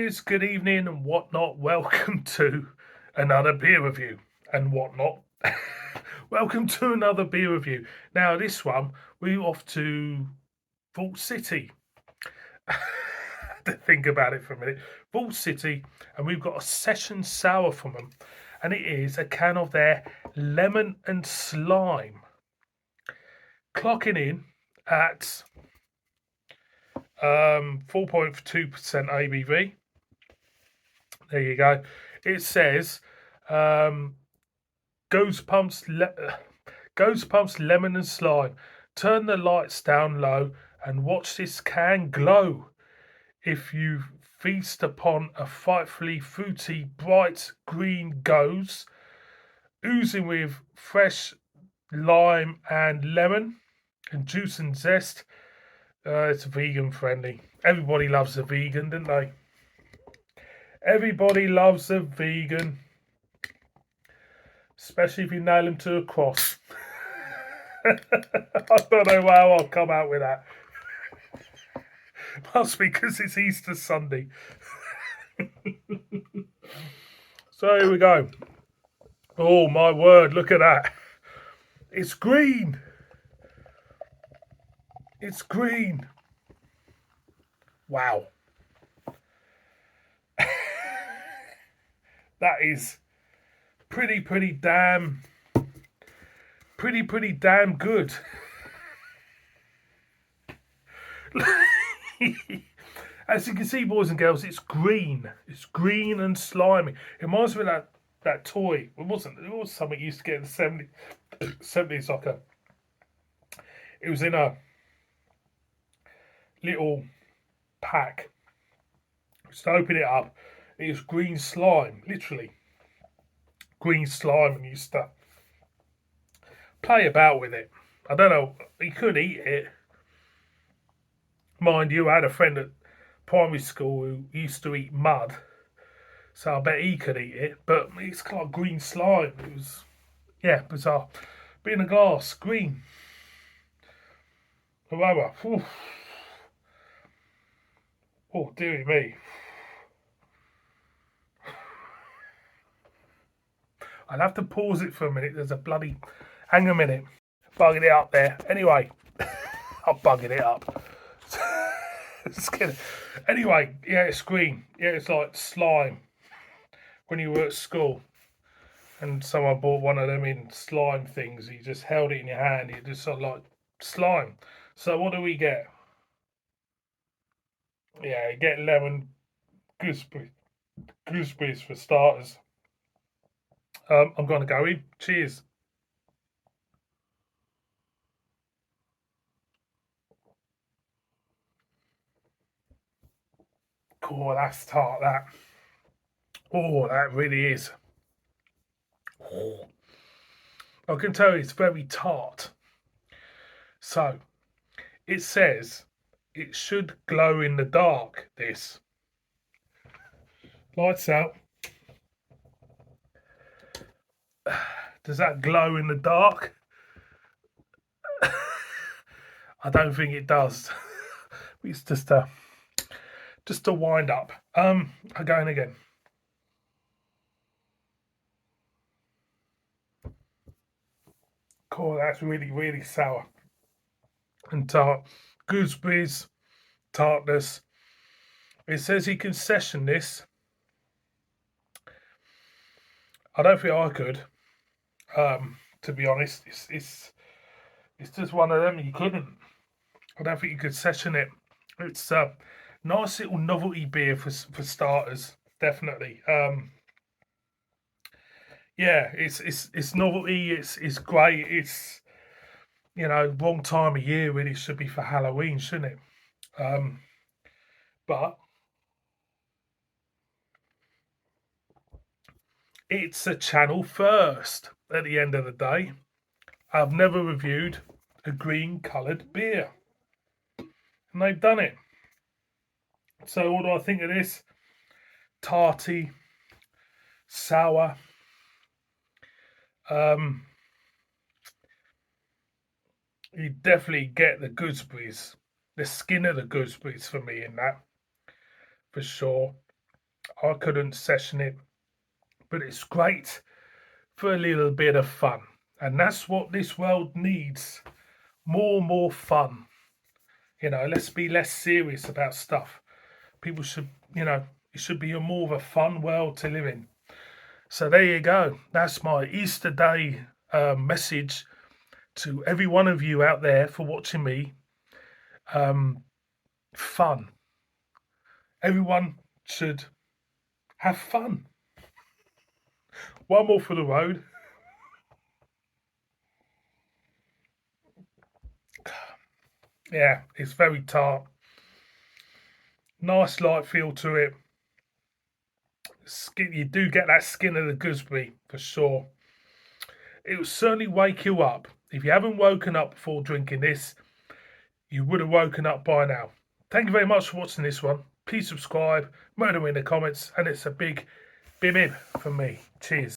cheers, good evening, and whatnot. Welcome to another beer review and whatnot. Welcome to another beer review. Now, this one, we're off to Vault City. To think about it for a minute. Vault City, and we've got a session sour from them, and it is a can of their lemon and slime. Clocking in at 4.2% ABV. There you go. It says Gosebumps lemon and slime. Turn the lights down low and watch this can glow. If you feast upon a frightfully fruity, bright green goes, oozing with fresh lime and lemon and juice and zest. It's vegan friendly. Everybody loves a vegan, don't they? Everybody loves a vegan, especially if you nail them to a cross. I don't know how I'll come out with that. Must be because it's Easter Sunday. So here we go. Oh my word, look at that. It's green. It's green. Wow. That is pretty damn good. As you can see, boys and girls, it's green. It's green and slimy. It reminds me of that toy. It was something you used to get in the 70s, like it was in a little pack. Just open it up. It was green slime, literally. Green slime, and you used to play about with it. I don't know, you could eat it. Mind you, I had a friend at primary school who used to eat mud, so I bet he could eat it, but it's got green slime. It was, yeah, bizarre. But in a glass, green. However, oh, dearie me. I'll have to pause it for a minute. There's a bloody... Hang a minute. Bugging it up there. Anyway, I'm bugging it up. Just kidding. Anyway, yeah, it's green. Yeah, it's like slime. When you were at school and someone bought one of them in slime things, you just held it in your hand. It just sort of like slime. So what do we get? Yeah, you get lemon gooseberries for starters. I'm going to go in. Cheers. Oh, that's tart, that. Oh, that really is. Oh. I can tell it's very tart. So, it says it should glow in the dark, this. Lights out. Does that glow in the dark? I don't think it does. It's just a wind up. I'm going again. Cool, that's really sour and tart. Gooseberries, tartness. It says you can session this. I don't think I could. To be honest, it's just one of them you couldn't. I don't think you could session it. It's a nice little novelty beer for starters, definitely. Yeah, it's novelty. It's great. It's, you know, wrong time of year really, should be for Halloween, shouldn't it? But it's a channel first at the end of the day. I've never reviewed a green coloured beer, and they've done it. So what do I think of this? Tarty, sour. You definitely get the gooseberries, the skin of the gooseberries for me in that, for sure. I couldn't session it, but it's great for a little bit of fun. And that's what this world needs. More fun. Let's be less serious about stuff. People should, it should be a more of a fun world to live in. So there you go. That's my Easter Day message to every one of you out there for watching me. Fun. Everyone should have fun. One more for the road. Yeah, it's very tart. Nice light feel to it. You do get that skin of the gooseberry for sure. It will certainly wake you up. If you haven't woken up before drinking this, you would have woken up by now. Thank you very much for watching this one. Please subscribe, murder me in the comments, and it's a big bib from me. Cheers.